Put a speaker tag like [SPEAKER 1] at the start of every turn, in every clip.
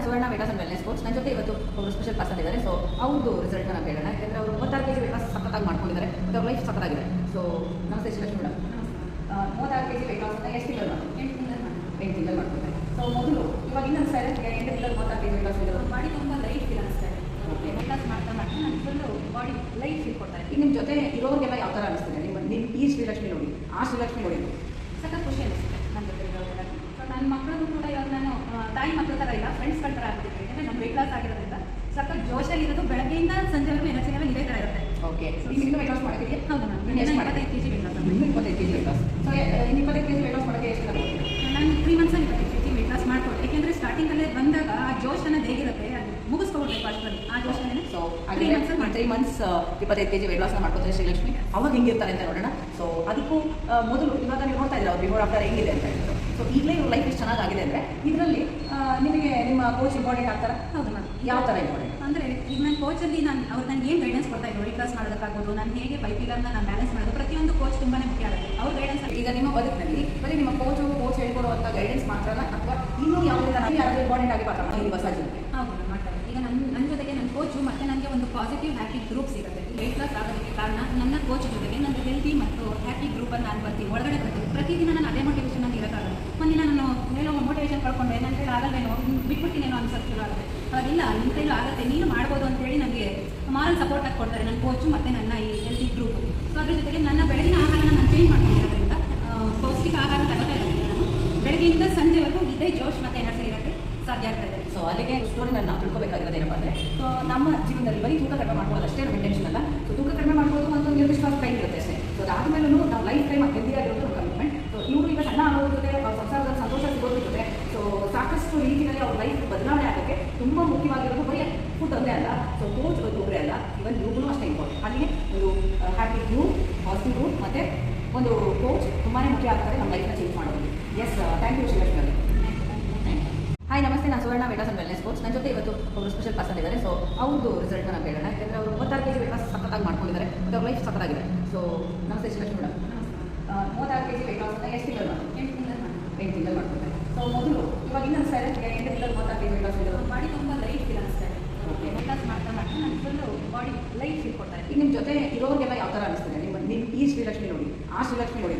[SPEAKER 1] ಸುವರ್ಣ ವೇಟಾಸ್ and wellness coach. ನನ್ನ ಜೊತೆ ಇವತ್ತು ಅವರು ಸ್ಪೆಷಲ್ ಪರ್ಸನ್ ಇದ್ದಾರೆ. ಸೊ ಅವ್ರದ್ದು ರಿಸಲ್ಟ್ನ ನಾವು ಹೇಳೋಣ. ಯಾಕಂದರೆ ಅವರು 36 kg ವೇಟ್ ಲಾಸ್ ಸಖತ್ತಾಗಿ ಮಾಡ್ಕೊಂಡಿದ್ದಾರೆ. ಮತ್ತು ಅವ್ರ ಲೈಫ್ ಸಖತ್ತಾಗಿದೆ. ಸೊ ನಮಸ್ತೆ Srilakshmi madam. 36 kg weight loss ಎಷ್ಟು ತಿಂಗಳು ಮಾಡಿ? 8 ತಿಂಗಳು ಮಾಡ್ಕೊತಾರೆ. ಸೊ ಮೊದಲು ಇವಾಗ ಇನ್ನೊಂದು ಸೈಡ್ 8 ತಿಂಗಳು 36 kg ವೇಟ್ ಲಾಸ್ ಇರೋದು
[SPEAKER 2] ಬಾಡಿ ತುಂಬ ಲೈಟ್ ಫೀಲ್ ಅನಿಸ್ತಾ ಇದೆ. ಓಕೆ, ವೇಟ್ ಲಾಸ್ ಮಾಡ್ತಾ ಮಾಡ್ತಾ ನಾನು ಫುಲ್ಲು ಬಾಡಿ ಲೈಟ್ ಫೀಲ್ ಕೊಡ್ತಾರೆ.
[SPEAKER 1] ಈಗ ನಿಮ್ಮ ಜೊತೆ ಇರೋರಿಗೆಲ್ಲ ಯಾವ ಥರ ಅನಿಸ್ತಿದೆ? ನಿಮ್ಮ ಈ ಶ್ರೀಲಕ್ಷ್ಮಿ ನೋಡಿ, ಆ ಶ್ರೀಲಕ್ಷ್ಮಿ ನೋಡಿ
[SPEAKER 2] ಸಖತ್ ಖುಷಿ ಅನಿಸುತ್ತೆ ನನ್ನ ಜೊತೆ ಇರೋದೆಲ್ಲ. ಸೊ ನನ್ನ ಮಕ್ಕಳನ್ನು ಕೂಡ ಇವಾಗ ನಾನು ತಾಯಿ ಮಕ್ಕಳ ಥರ ಇಲ್ಲ, ಫ್ರೆಂಡ್ಸ್ಗಳ ಥರ ಆಗ್ತಿದ್ದೆ. ಯಾಕಂದರೆ ನಮ್ಮ ವೇಟ್ ಲಾಸ್ ಆಗಿರೋದ್ರಿಂದ ಸಖತ್ ಜೋಶಲ್ಲಿ ಇರೋದು. ಬೆಳಗ್ಗೆಯಿಂದ ಸಂಜೆವರೆಗೂ ಎನರ್ಜಿ ಲೆವೆಲ್ ಇದೇ ಥರ ಇರುತ್ತೆ.
[SPEAKER 1] ಓಕೆ, ಈಗ ಇನ್ನೂ ವೇಟ್ ಲಾಸ್ ಮಾಡೋಕ್ಕೆ
[SPEAKER 2] ಹೌದು ಮ್ಯಾಮ್, 25 kg ವೇಟ್ ಲಾಸ್.
[SPEAKER 1] ಇನ್ನೂ 25 kg weight loss. So 25 kg weight loss ಮಾಡೋಕ್ಕೆ ಎಷ್ಟು ಆಗುತ್ತೆ?
[SPEAKER 2] ನಾನು 3 ಮಂತ್ಸಲ್ಲಿ 25 kg ವೇಟ್ ಲಾಸ್ ಮಾಡ್ಕೊಟ್ಟೆ. ಯಾಕೆಂದರೆ ಸ್ಟಾರ್ಟಿಂಗಲ್ಲೇ ಬಂದಾಗ ಆ ಜೋಶ್ ಅನ್ನೋದು ಹೇಗಿರುತ್ತೆ ಅದು ಮುಗಿಸ್ಕೊಳ್ಬೇಕು ಅಷ್ಟರಲ್ಲಿ. ಆ ಜೋಶಲ್ಲೇ
[SPEAKER 1] ಸೊ 3 ಮಂತ್ಸ್ 25 kg ವೇಟ್ ಲಾಸ್ನ ಮಾಡ್ಕೊತಾರೆ ಶ್ರೀಲಕ್ಷ್ಮಿ. ಅವಾಗ ಹೆಂಗಿರ್ತಾರೆ ಅಂತ ನೋಡೋಣ. ಸೊ ಅದಕ್ಕೂ ಮೊದಲು ಇವಾಗ ನೀವು ನೋಡ್ತಾ ಇದ್ದೀರಾ ಅವ್ರು ಬಿಫೋರ್ ಆಫ್ಟರ್ ಹೆಂಗಿದೆ ಅಂತ ಹೇಳಿದ್ರು. ಸೊ ಈಗಲೇ ಇವ್ರ ಲೈಫ್ ಎಷ್ಟು ಚೆನ್ನಾಗಿದೆ ಅಂದರೆ ಇದರಲ್ಲಿ ನಿಮಗೆ ನಿಮ್ಮ ಕೋಚ್ ಇಂಪಾರ್ಟೆಂಟ್ ಆಗ್ತಾರೆ.
[SPEAKER 2] ಹೌದು ಮ್ಯಾಮ್.
[SPEAKER 1] ಯಾವ ಥರ ಇಂಪಾರ್ಟೆಂಟ್
[SPEAKER 2] ಅಂದರೆ ಈಗ ನನ್ನ ಕೋಚಲ್ಲಿ ಅವ್ರು ನನಗೆ ಏನು ಗೈಡೆನ್ಸ್ ಕೊಡ್ತಾ ಇದ್ರು, ವೇಟ್ ಲಾಸ್ ಮಾಡೋದಕ್ಕಾಗ್ಬೋದು, ನಾನು ಹೇಗೆ ಬೈಪಿಲರ್ನ ನಾನು ಬ್ಯಾಲೆನ್ಸ್ ಮಾಡೋದು, ಪ್ರತಿಯೊಂದು ಕೋಚ್ ತುಂಬಾ ಮುಖ್ಯ ಆಗುತ್ತೆ. ಅವ್ರ ಗೈಡೆನ್ಸ್
[SPEAKER 1] ಈಗ ನಿಮ್ಮ ಬದುಕಿನಲ್ಲಿ ಬರೀ ನಿಮ್ಮ ಕೋಚ್ ಹೇಳ್ಕೊಡುವಂಥ ಗೈಡೆನ್ಸ್ ಮಾತ್ರ ಅಲ್ಲ, ಅಥವಾ ಇನ್ನೂ ಯಾವುದರಿಂದ ಯಾರು ಇಂಪಾರ್ಟೆಂಟ್ ಆಗಿ ಪಾತ್ರ ಈ ಹೊಸ ಜೊತೆ?
[SPEAKER 2] ಹೌದು ಮ್ಯಾಮ್, ಮಾಡ್ತಾರೆ. ಈಗ ನನ್ನ ಜೊತೆಗೆ ನನ್ನ ಕೋಚು ಮತ್ತು ನನಗೆ ಒಂದು ಪಾಸಿಟಿವ್ ಹ್ಯಾಪಿ ಗ್ರೂಪ್ ಸಿಗುತ್ತೆ. ವೇಟ್ ಲಾಸ್ ಆಗೋದಕ್ಕೆ ಕಾರಣ ನನ್ನ ಕೋಚ್ ಜೊತೆಗೆ ನನ್ನ ಹೆಲ್ತಿ ಮತ್ತು ಹ್ಯಾಪಿ ಗ್ರೂಪನ್ನು ನಾನು ಬರ್ತೀನಿ, ಒಳಗಡೆ ಬರ್ತೀನಿ. ಪ್ರತಿದಿನ ನಾನು ಅದೇ ಮೋಟಿವೇಶನ್ ಅಂತ ಇರೋಕ್ಕಾಗಲ್ಲ. ಒಂದಿನ ನಾನು ಏನೋ ಮೋಟಿವೇಶನ್ ಕಳ್ಕೊಂಡೆ, ನನ್ನ ಕೈಲಿ ಆಗಲ್ವೇನೋ, ಬಿಟ್ಬಿಡ್ತೀನೇನೋ ಅನ್ಸೋಕ್ಕೆ ಶುರು ಆಗುತ್ತೆ. ಇಲ್ಲ, ನಿಮ್ಮ ಕೈಲೂ ಆಗುತ್ತೆ, ನೀನು ಮಾಡ್ಬೋದು ಅಂತೇಳಿ ನನಗೆ ಮಾರಲ್ ಸಪೋರ್ಟ್ ಆಗಿ ಕೊಡ್ತಾರೆ ನನ್ನ ಕೋಚು ಮತ್ತು ನನ್ನ ಈ ಹೆಲ್ತಿ ಗ್ರೂಪು. ಸೊ ಅದ್ರ ಜೊತೆಗೆ ನನ್ನ ಬೆಳಗಿನ ಆಹಾರನ ನಾನು ಚೇಂಜ್ ಮಾಡ್ಕೊಂಡಿರೋದ್ರಿಂದ ಪೌಷ್ಟಿಕ ಆಹಾರ ತಗೋತಾ ಇರೋದ್ರಿಂದ ನಾನು ಬೆಳಗ್ಗೆಯಿಂದ ಸಂಜೆವರೆಗೂ ಇದೇ ಜೋಶ್ ಮತ್ತು ಎನರ್ಜಿ ಇರೋಕ್ಕೆ ಸಾಧ್ಯ ಆಗ್ತಾ ಇದೆ.
[SPEAKER 1] ಸೊ ಅಲ್ಲಿಗೆ ಸ್ಟೋರಿನ ನಾವು ತಿಳ್ಕೊಬೇಕಾಗಿರೋದು ಏನಪ್ಪ ಅಂದರೆ, ಸೊ ನಮ್ಮ ಜೀವನದಲ್ಲಿ ಬರೀ ತೂಕ ಕಡಿಮೆ ಮಾಡ್ಕೊಳ್ಳೋದು ಅಷ್ಟೇ ನಮ್ಮ ಇಂಟೆನ್ಷನ್ ಅಲ್ಲ. ಸೊ ತೂಕ ಕಡಿಮೆ ಮಾಡ್ಬೋದು ಅಂತ ಒಂದು ನಿರ್ದಿಷ್ಟವಾದ ಟೈಮ್ ಇರುತ್ತೆ ಅಷ್ಟೇ. ಸೊ ಅದಾದಮೇಲೂ ನಾವು ಲೈಫ್ ಟೈಮ್ ಹೆಲ್ದಿಯಾಗಿರೋದು ನಮ್ಮ ಕಮಿಟ್ಮೆಂಟ್. ಸೊ ಇವರು ಈಗ ಸಣ್ಣ ಆಗೋದ್ರ ಜೊತೆ ಅವ್ರ ಸಂಸಾರದಲ್ಲಿ ಸಂತೋಷ ಸಿಗೋದ್ರ ಜೊತೆ ಸೊ ಸಾಕಷ್ಟು ರೀತಿಯಲ್ಲಿ ಅವ್ರ ಲೈಫ್ ಬದಲಾವಣೆ ಆಗೋಕ್ಕೆ ತುಂಬ ಮುಖ್ಯವಾಗಿರೋದು ಬರೀ ಫುಡ್ ಒಂದೇ ಅಲ್ಲ. ಸೊ ಕೋಚ್ ಒಬ್ಬರೇ ಅಲ್ಲ, ಇವನ್ ಗ್ರೂಪ್ನು ಅಷ್ಟೇ ಇಂಪಾರ್ಟೆಂಟ್. ಅಲ್ಲಿಗೆ ಒಂದು ಹ್ಯಾಪಿ ಗ್ರೂಪ್, ಪಾಸಿಟಿವ್ ಗ್ರೂಪ್ ಮತ್ತು ಒಂದು ಕೋಚ್ ತುಂಬಾ ಮುಖ್ಯ ಆಗ್ತಾರೆ ನಮ್ಮ ಲೈಫ್ನ ಚೇಂಜ್ ಮಾಡೋದು. ಎಸ್, ಥ್ಯಾಂಕ್ ಯು ಶ್ರೀಲಕ್ಷ್ಮಿ ಅವರೇ. ಹಾಯ್ ನಮಸ್ತೆ, ನಾನು ಸುವರ್ಣ ವೇಟಾಸ್ ಅಂಡ್ ವೆಲ್ನೆಸ್ ಕೋಚ್. ನನ್ನ ಜೊತೆ ಇವತ್ತು ಅವರು ಸ್ಪೆಷಲ್ ಪರ್ಸನ್ ಇದ್ದಾರೆ. ಸೊ ಅವ್ರದ್ದು ರಿಸಲ್ಟ್ನ ನಾವು ಹೇಳೋಣ. ಯಾಕಂದರೆ ಅವರು 36 kg ವೇಟ್ ಲಾಸ್ ಸಖತ್ತಾಗಿ ಮಾಡ್ಕೊಂಡಿದ್ದಾರೆ. ಮತ್ತು ಅವ್ರ ಲೈಫ್ ಸಖತ್ತಾಗಿದೆ. ಸೊ ನಮಸ್ತೆ Srilakshmi madam. 36 kg weight loss ಎಷ್ಟು ತಿಂಗಳು ಮಾಡಿ? 8 ತಿಂಗಳು ಮಾಡ್ಕೊತಾರೆ. ಸೊ ಮೊದಲು ಇವಾಗ ಇನ್ನೊಂದು ಸೈಡ್ 8 ತಿಂಗಳು 36 kg ವೇಟ್ ಲಾಸ್ ಇರೋದು
[SPEAKER 2] ಬಾಡಿ ತುಂಬ ಲೈಟ್ ಫೀಲ್ ಅನಿಸ್ತಾ ಇದೆ. ಓಕೆ, ವೇಟ್ ಲಾಸ್ ಮಾಡ್ತಾ ಮಾಡ್ತಾ ನಾನು ಫುಲ್ಲು ಬಾಡಿ ಲೈಟ್ ಫೀಲ್ ಕೊಡ್ತಾರೆ.
[SPEAKER 1] ಈಗ ನಿಮ್ಮ ಜೊತೆ ಇರೋರಿಗೆಲ್ಲ ಯಾವ ಥರ ಅನಿಸ್ತಿದೆ? ನಿಮ್ಮ ಈ ಶ್ರೀಲಕ್ಷ್ಮಿ ನೋಡಿ, ಆ ಶ್ರೀಲಕ್ಷ್ಮಿ ನೋಡಿ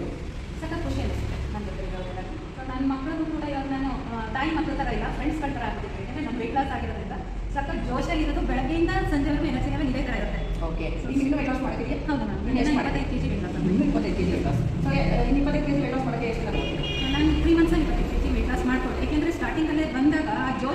[SPEAKER 2] ಸಖತ್ ಖುಷಿ ಅನಿಸುತ್ತೆ ನನ್ನ ಜೊತೆ ಇರೋದೆಲ್ಲ. ಸೊ ನನ್ನ ಮಕ್ಕಳನ್ನು ಕೂಡ ಇವಾಗ ನಾನು ತಾಯಿ ಮಕ್ಕಳ ಥರ ಇಲ್ಲ, ಫ್ರೆಂಡ್ಸ್ಗಳ ಥರ ಆಗ್ತಿದ್ದೆ. ಯಾಕಂದರೆ ನಮ್ಮ ವೇಟ್ ಲಾಸ್ ಆಗಿರೋದ್ರಿಂದ ಸಖತ್ ಜೋಶಲ್ಲಿ ಇರೋದು. ಬೆಳಗ್ಗೆಯಿಂದ ಸಂಜೆವರೆಗೂ ಎನರ್ಜಿ ಲೆವೆಲ್ ಇದೇ ಥರ ಇರುತ್ತೆ.
[SPEAKER 1] ಓಕೆ, ಈಗ ಇನ್ನೂ ವೇಟ್ ಲಾಸ್ ಮಾಡೋಕ್ಕೆ?
[SPEAKER 2] ಹೌದು ಮ್ಯಾಮ್, 25 kg ವೇಟ್ ಲಾಸ್.
[SPEAKER 1] ಇನ್ನೂ 25 kg weight loss. So 25 kg weight loss ಮಾಡೋಕ್ಕೆ ಎಷ್ಟು ಆಗುತ್ತೆ?
[SPEAKER 2] ನಾನು 3 ಮಂತ್ಸಲ್ಲಿ 25 kg ವೇಟ್ ಲಾಸ್ ಮಾಡ್ಕೊಟ್ಟೆ. ಯಾಕೆಂದರೆ ಸ್ಟಾರ್ಟಿಂಗಲ್ಲೇ ಬಂದಾಗ ಆ ಜೋಶ್